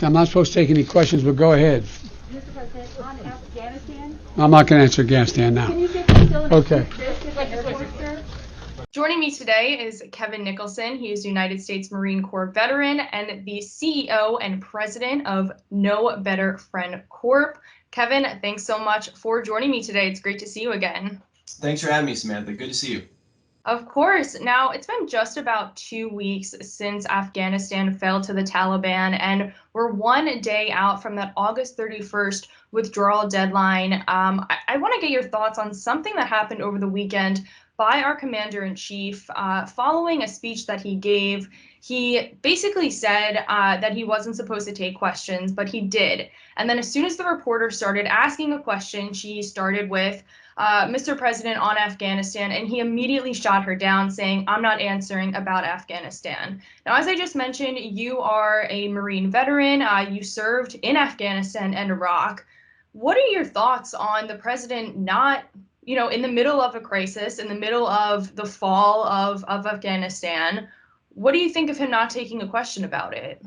I'm not supposed to take any questions, but go ahead. Mr. President, on Afghanistan, I'm not going to answer Afghanistan now. can you give facilities Okay. Air Force, sir? Joining me today is Kevin Nicholson. He is a United States Marine Corps veteran and the CEO and president of No Better Friend Corp. Kevin, thanks so much for joining me today. It's great to see you again. Thanks for having me, Samantha. Good to see you. Of course. Now, it's been just about 2 weeks since Afghanistan fell to the Taliban, and we're 1 day out from that August 31st withdrawal deadline. I want to get your thoughts on something that happened over the weekend by our commander-in-chief. Following a speech that he gave, he basically said that he wasn't supposed to take questions, but he did. And then as soon as the reporter started asking a question, she started with, Mr. President, on Afghanistan, and he immediately shot her down, saying, "I'm not answering about Afghanistan." Now, as I just mentioned, you are a Marine veteran. You served in Afghanistan and Iraq. What are your thoughts on the president not, in the middle of a crisis, in the middle of the fall of Afghanistan? What do you think of him not taking a question about it?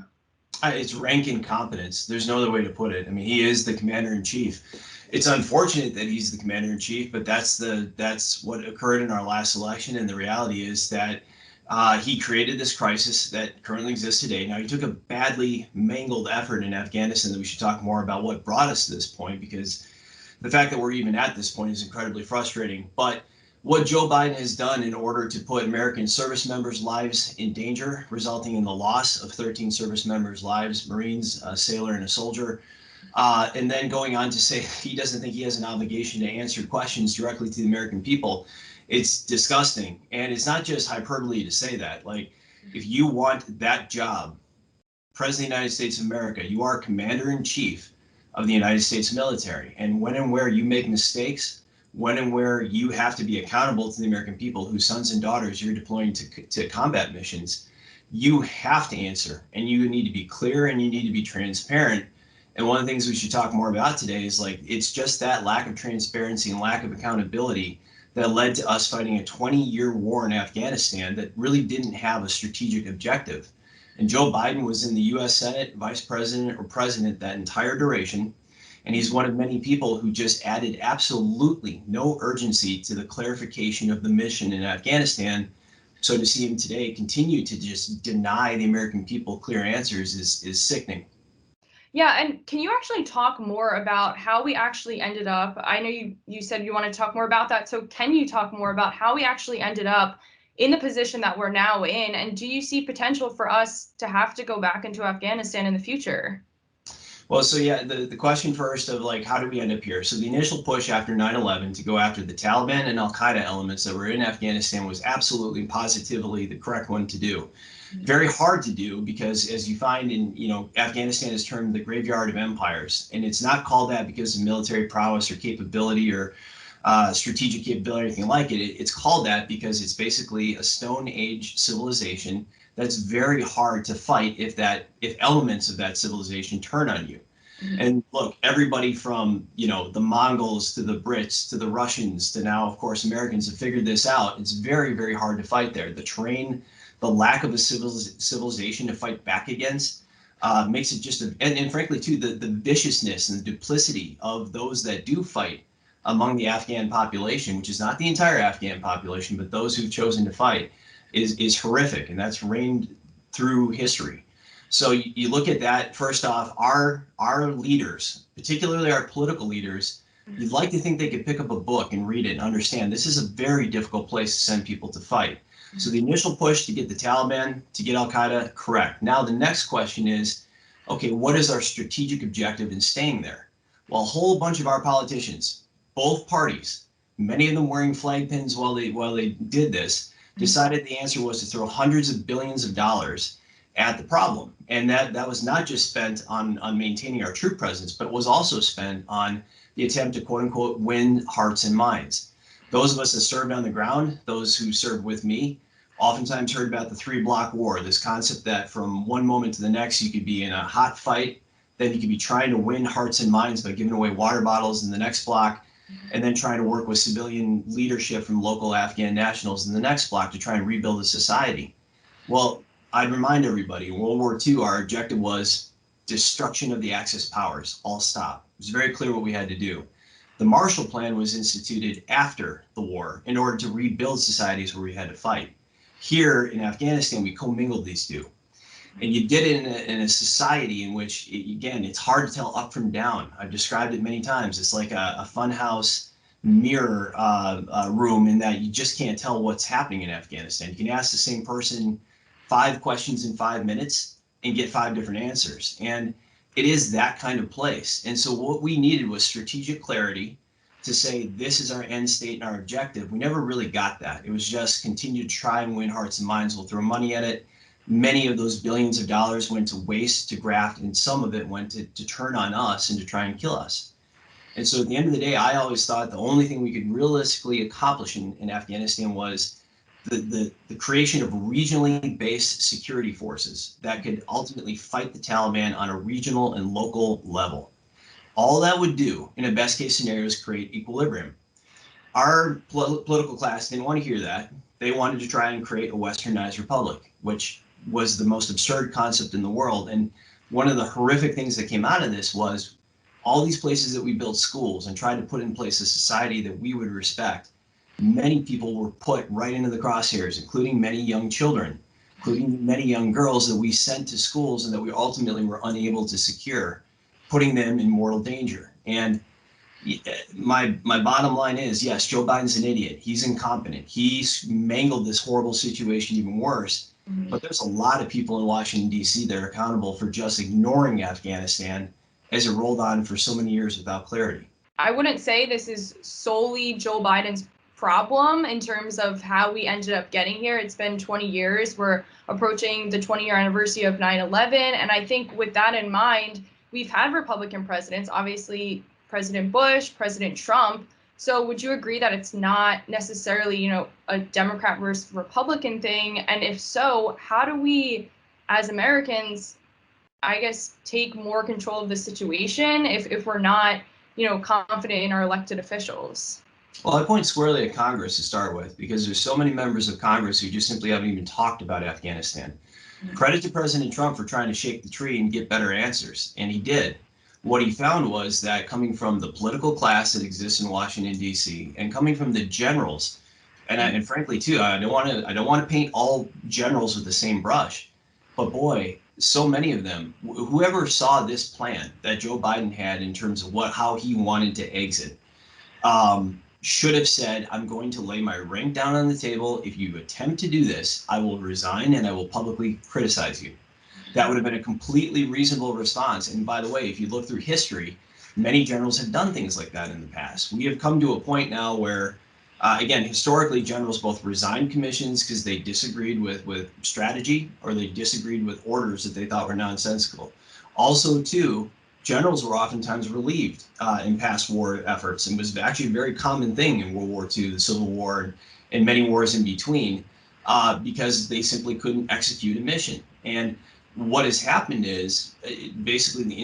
It's rank incompetence. There's no other way to put it. I mean, he is the commander-in-chief. It's unfortunate that he's the commander-in-chief, but that's what occurred in our last election. And the reality is that he created this crisis that currently exists today. Now, he took a badly mangled effort in Afghanistan that we should talk more about what brought us to this point, because the fact that we're even at this point is incredibly frustrating. But what Joe Biden has done in order to put American service members' lives in danger, resulting in the loss of 13 service members' lives, Marines, a sailor, and a soldier, and then going on to say he doesn't think he has an obligation to answer questions directly to the American people. It's disgusting. And it's not just hyperbole to say that. Like, if you want that job, President of the United States of America, you are commander-in-chief of the United States military. And when and where you make mistakes, when and where you have to be accountable to the American people whose sons and daughters you're deploying to combat missions, you have to answer, and you need to be clear and you need to be transparent. And one of the things we should talk more about today is, like, it's just that lack of transparency and lack of accountability that led to us fighting a 20-year war in Afghanistan that really didn't have a strategic objective. And Joe Biden was in the US Senate, vice president or president that entire duration. And he's one of many people who just added absolutely no urgency to the clarification of the mission in Afghanistan. So to see him today continue to just deny the American people clear answers is sickening. Yeah, and can you actually talk more about how we actually ended up? I know you said you want to talk more about that. So can you talk more about how we actually ended up in the position that we're now in? And do you see potential for us to have to go back into Afghanistan in the future? Well, so yeah, the question first of, like, how did we end up here? So the initial push after 9/11 to go after the Taliban and Al-Qaeda elements that were in Afghanistan was absolutely and positively the correct one to do. Very hard to do because, as you find in, Afghanistan is termed the graveyard of empires. And it's not called that because of military prowess or capability or strategic capability or anything like it. It's called that because it's basically a Stone Age civilization that's very hard to fight if elements of that civilization turn on you. Mm-hmm. And look, everybody from, the Mongols to the Brits to the Russians to now, of course, Americans have figured this out. It's very, very hard to fight there. The terrain, the lack of a civilization to fight back against makes it just, and frankly, too, the viciousness and the duplicity of those that do fight among the Afghan population, which is not the entire Afghan population, but those who've chosen to fight, is horrific, and that's reigned through history. So you look at that. First off, our leaders, particularly our political leaders, you'd like to think they could pick up a book and read it and understand this is a very difficult place to send people to fight. So the initial push to get the Taliban, to get Al-Qaeda, correct. Now the next question is, okay, what is our strategic objective in staying there? Well, a whole bunch of our politicians, both parties, many of them wearing flag pins while they did this, decided the answer was to throw hundreds of billions of dollars at the problem. And that was not just spent on maintaining our troop presence, but was also spent on the attempt to, quote unquote, win hearts and minds. Those of us that served on the ground, those who served with me, oftentimes heard about the 3-block war, this concept that from one moment to the next, you could be in a hot fight, then you could be trying to win hearts and minds by giving away water bottles in the next block, and then trying to work with civilian leadership from local Afghan nationals in the next block to try and rebuild a society. Well, I'd remind everybody, in World War II, our objective was destruction of the Axis powers, all stop. It was very clear what we had to do. The Marshall Plan was instituted after the war in order to rebuild societies where we had to fight. Here in Afghanistan, we commingled these two. And you did it in a society in which, again, it's hard to tell up from down. I've described it many times. It's like a funhouse mirror room in that you just can't tell what's happening in Afghanistan. You can ask the same person 5 questions in 5 minutes and get 5 different answers. And it is that kind of place. And so what we needed was strategic clarity to say, this is our end state and our objective. We never really got that. It was just continue to try and win hearts and minds. We'll throw money at it. Many of those billions of dollars went to waste, to graft, and some of it went to turn on us and to try and kill us. And so at the end of the day, I always thought the only thing we could realistically accomplish in Afghanistan was the creation of regionally based security forces that could ultimately fight the Taliban on a regional and local level. All that would do in a best case scenario is create equilibrium. Our political class didn't want to hear that. They wanted to try and create a westernized republic, which was the most absurd concept in the world. And one of the horrific things that came out of this was all these places that we built schools and tried to put in place a society that we would respect. Many people were put right into the crosshairs, including many young children, including many young girls that we sent to schools and that we ultimately were unable to secure, putting them in mortal danger. And my bottom line is, yes, Joe Biden's an idiot. He's incompetent. He's mangled this horrible situation even worse. But there's a lot of people in Washington, D.C. that are accountable for just ignoring Afghanistan as it rolled on for so many years without clarity. I wouldn't say this is solely Joe Biden's problem in terms of how we ended up getting here. It's been 20 years. We're approaching the 20-year anniversary of 9/11. And I think with that in mind, we've had Republican presidents, obviously President Bush, President Trump. So would you agree that it's not necessarily, a Democrat versus Republican thing? And if so, how do we, as Americans, I guess, take more control of the situation if we're not, confident in our elected officials? Well, I point squarely at Congress to start with, because there's so many members of Congress who just simply haven't even talked about Afghanistan. Credit to President Trump for trying to shake the tree and get better answers, and he did. What he found was that coming from the political class that exists in Washington, D.C., and coming from the generals, and frankly, too, I don't want to paint all generals with the same brush, but boy, so many of them, whoever saw this plan that Joe Biden had in terms of how he wanted to exit, should have said, I'm going to lay my rank down on the table. If you attempt to do this, I will resign and I will publicly criticize you. That would have been a completely reasonable response. And by the way, if you look through history, many generals have done things like that in the past. We have come to a point now where, again, historically, generals both resigned commissions because they disagreed with strategy or they disagreed with orders that they thought were nonsensical. Also, too, generals were oftentimes relieved in past war efforts, and was actually a very common thing in World War II, the Civil War, and many wars in between, because they simply couldn't execute a mission. And what has happened is basically the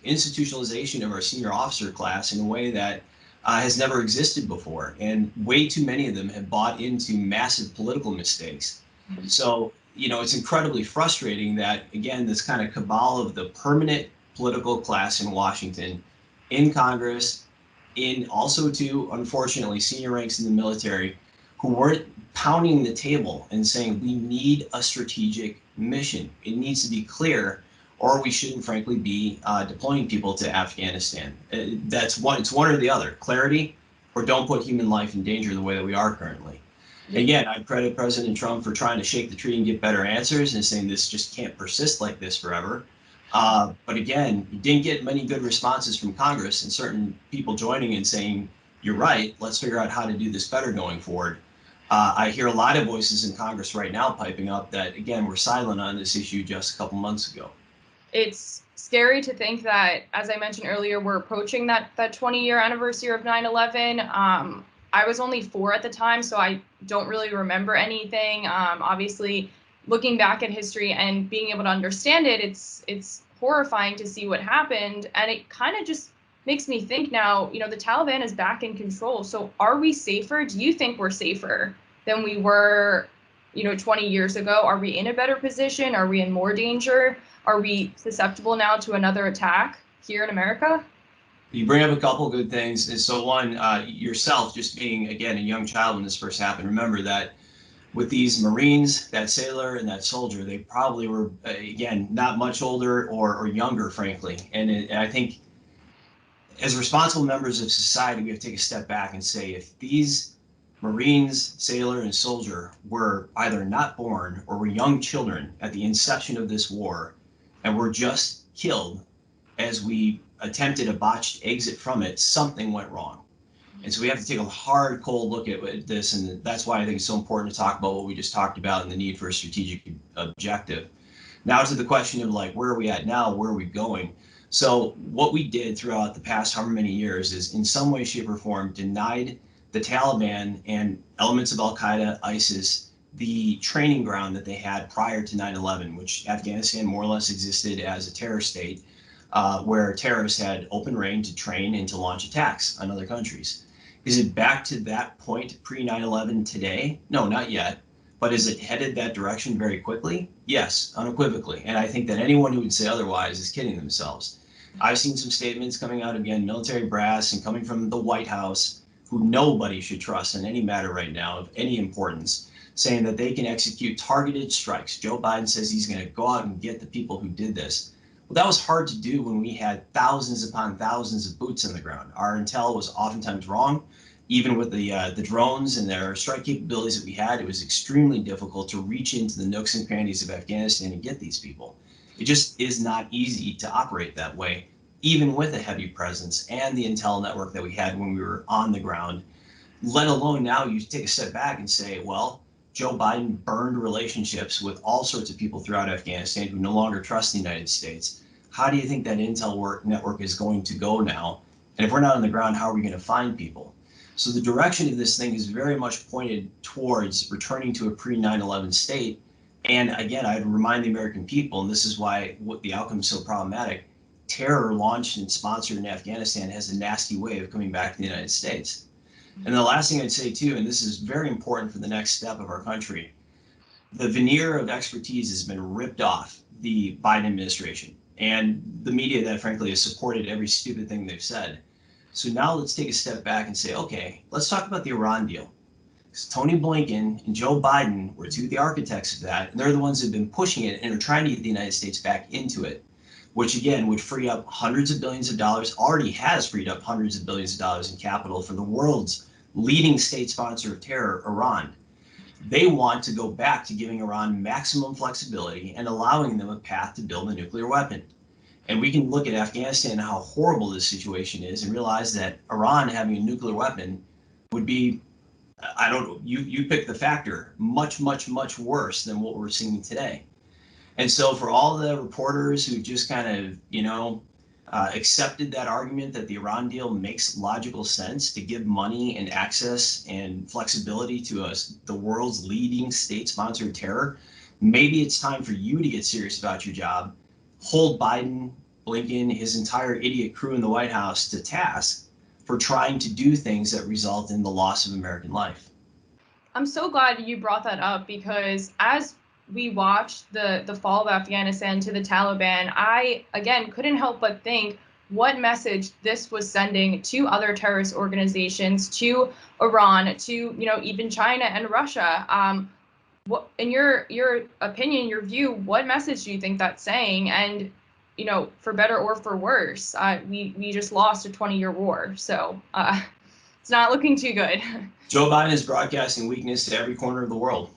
institutionalization of our senior officer class in a way that has never existed before. And way too many of them have bought into massive political mistakes. So, it's incredibly frustrating that, again, this kind of cabal of the permanent political class in Washington, in Congress, in also too, unfortunately, senior ranks in the military, who weren't pounding the table and saying, we need a strategic mission. It needs to be clear, or we shouldn't, frankly, be deploying people to Afghanistan. It's one or the other, clarity, or don't put human life in danger the way that we are currently. Again, I credit President Trump for trying to shake the tree and get better answers and saying this just can't persist like this forever. But again, you didn't get many good responses from Congress and certain people joining and saying, you're right, let's figure out how to do this better going forward. I hear a lot of voices in Congress right now piping up that, again, were silent on this issue just a couple months ago. It's scary to think that, as I mentioned earlier, we're approaching that 20-year anniversary of 9/11. I was only 4 at the time, so I don't really remember anything. Obviously, looking back at history and being able to understand it, it's horrifying to see what happened. And it kind of just makes me think now, the Taliban is back in control. So are we safer? Do you think we're safer than we were, 20 years ago? Are we in a better position? Are we in more danger? are we susceptible now to another attack here in America? You bring up a couple good things. And so one, yourself just being, again, a young child when this first happened, remember that with these Marines, that sailor and that soldier, they probably were, again, not much older or younger, frankly. And I think as responsible members of society, we have to take a step back and say, if these Marines, sailor, and soldier were either not born or were young children at the inception of this war and were just killed as we attempted a botched exit from it, something went wrong. And so we have to take a hard, cold look at this. And that's why I think it's so important to talk about what we just talked about and the need for a strategic objective. Now to the question of like, where are we at now? Where are we going? So what we did throughout the past however many years is in some way, shape, or form denied the Taliban and elements of Al-Qaeda, ISIS, the training ground that they had prior to 9/11, which Afghanistan more or less existed as a terror state, where terrorists had open reign to train and to launch attacks on other countries. Is it back to that point pre-9/11 today? No, not yet. But is it headed that direction very quickly? Yes, unequivocally. And I think that anyone who would say otherwise is kidding themselves. I've seen some statements coming out, again, military brass and coming from the White House, who nobody should trust in any matter right now of any importance, saying that they can execute targeted strikes. Joe Biden says he's going to go out and get the people who did this. Well, that was hard to do when we had thousands upon thousands of boots on the ground. Our intel was oftentimes wrong. Even with the drones and their strike capabilities that we had, it was extremely difficult to reach into the nooks and crannies of Afghanistan and get these people. It just is not easy to operate that way, even with a heavy presence and the intel network that we had when we were on the ground, let alone now you take a step back and say, well, Joe Biden burned relationships with all sorts of people throughout Afghanistan who no longer trust the United States. How do you think that intel network is going to go now? And if we're not on the ground, how are we going to find people? So the direction of this thing is very much pointed towards returning to a pre-9/11 state. And again, I'd remind the American people, and this is why the outcome is so problematic, terror launched and sponsored in Afghanistan has a nasty way of coming back to the United States. And the last thing I'd say too, and this is very important for the next step of our country, the veneer of expertise has been ripped off the Biden administration and the media that frankly has supported every stupid thing they've said. So now let's take a step back and say, okay, let's talk about the Iran deal. Because Tony Blinken and Joe Biden were two of the architects of that, and they're the ones who've been pushing it and are trying to get the United States back into it, which again would free up hundreds of billions of dollars, already has freed up hundreds of billions of dollars in capital for the world's leading state sponsor of terror, Iran. They want to go back to giving Iran maximum flexibility and allowing them a path to build a nuclear weapon. And we can look at Afghanistan and how horrible this situation is and realize that Iran having a nuclear weapon would be, I don't know, you pick the factor, much, much, much worse than what we're seeing today. And so for all the reporters who just kind of, accepted that argument that the Iran deal makes logical sense to give money and access and flexibility to us, the world's leading state-sponsored terror, maybe it's time for you to get serious about your job, hold Biden, Blinken, his entire idiot crew in the White House to task for trying to do things that result in the loss of American life. I'm so glad you brought that up, because as we watched the fall of Afghanistan to the Taliban, I, again, couldn't help but think what message this was sending to other terrorist organizations, to Iran, to, even China and Russia. What, in your opinion, your view, what message do you think that's saying? And, for better or for worse, we just lost a 20-year war. So it's not looking too good. Joe Biden is broadcasting weakness to every corner of the world.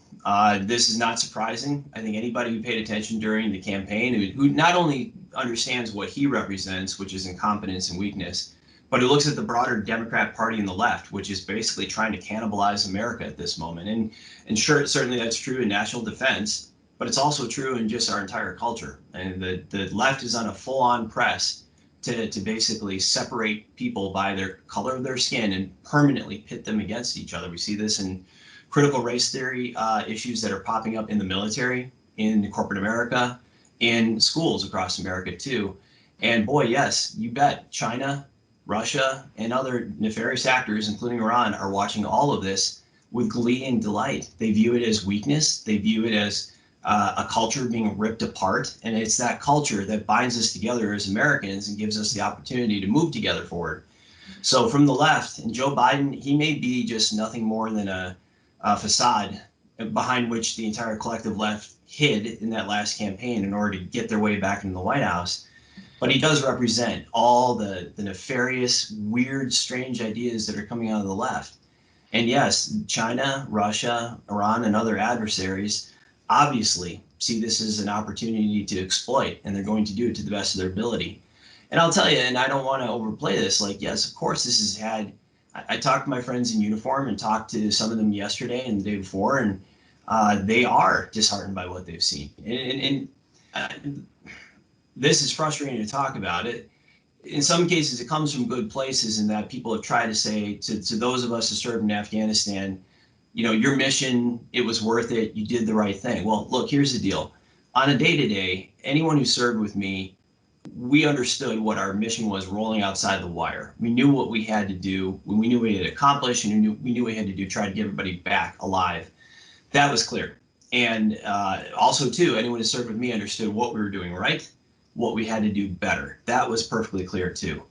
This is not surprising. I think anybody who paid attention during the campaign, who not only understands what he represents, which is incompetence and weakness, but who looks at the broader Democrat Party and the left, which is basically trying to cannibalize America at this moment. And sure, certainly that's true in national defense, but it's also true in just our entire culture. And the left is on a full-on press to basically separate people by their color of their skin and permanently pit them against each other. We see this in critical race theory issues that are popping up in the military, in corporate America, in schools across America too. And boy, yes, you bet, China, Russia, and other nefarious actors, including Iran, are watching all of this with glee and delight. They view it as weakness. They view it as a culture being ripped apart. And it's that culture that binds us together as Americans and gives us the opportunity to move together forward. So from the left, and Joe Biden, he may be just nothing more than a facade behind which the entire collective left hid in that last campaign in order to get their way back into the White House. But he does represent all the nefarious, weird, strange ideas that are coming out of the left. And yes, China, Russia, Iran, and other adversaries obviously see this as an opportunity to exploit, and they're going to do it to the best of their ability. And I'll tell you, and I don't want to overplay this, like, yes, of course, this has had, I talked to my friends in uniform and talked to some of them yesterday and the day before, and they are disheartened by what they've seen. And this is frustrating to talk about it. In some cases, it comes from good places in that people have tried to say to those of us who served in Afghanistan, you know, your mission, it was worth it. You did the right thing. Well, look, here's the deal. On a day-to-day, anyone who served with me, we understood what our mission was rolling outside the wire. We knew what we had to do. We knew what we had to accomplish, and we knew what we had to do, try to get everybody back alive. That was clear. And also, too, anyone who served with me understood what we were doing right, what we had to do better. That was perfectly clear, too.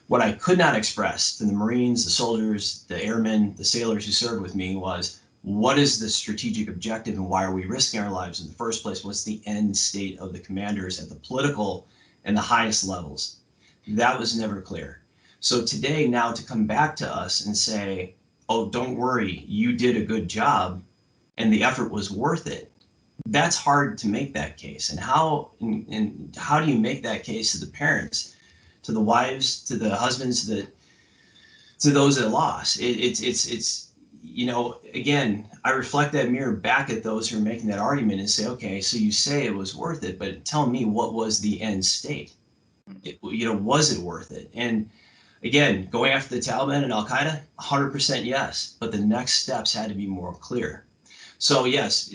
What I could not express to the Marines, the soldiers, the airmen, the sailors who served with me was, what is the strategic objective and why are we risking our lives in the first place? What's the end state of the commanders at the political and the highest levels? That was never clear. So today, now to come back to us and say, oh, don't worry, you did a good job and the effort was worth it. That's hard to make that case. And how do you make that case to the parents, to the wives, to the husbands, to those that lost? It's you know, again, I reflect that mirror back at those who are making that argument and say, okay, so you say it was worth it, but tell me, what was the end state? You know, was it worth it? And again, going after the Taliban and Al-Qaeda, 100% yes, but the next steps had to be more clear. So yes,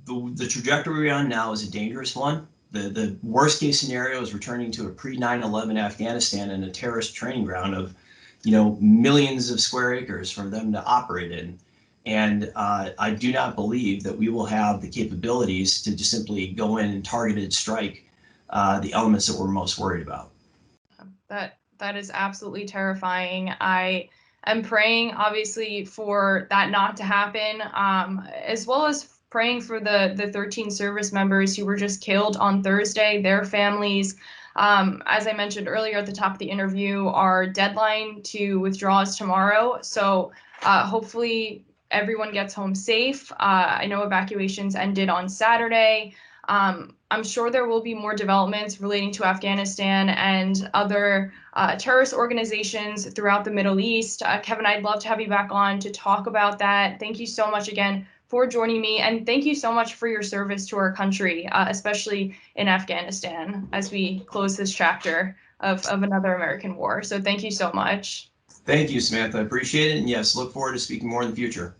the trajectory we're on now is a dangerous one. The worst case scenario is returning to a pre-9/11 Afghanistan and a terrorist training ground of, you know, millions of square acres for them to operate in. And I do not believe that we will have the capabilities to just simply go in and targeted strike the elements that we're most worried about. That is absolutely terrifying. I am praying, obviously, for that not to happen, as well as praying for the 13 service members who were just killed on Thursday, their families. As I mentioned earlier at the top of the interview, our deadline to withdraw is tomorrow. So hopefully everyone gets home safe. I know evacuations ended on Saturday. I'm sure there will be more developments relating to Afghanistan and other terrorist organizations throughout the Middle East. Kevin, I'd love to have you back on to talk about that. Thank you so much again for joining me, and thank you so much for your service to our country, especially in Afghanistan, as we close this chapter of another American war. So thank you so much. Thank you, Samantha. I appreciate it. And yes, look forward to speaking more in the future.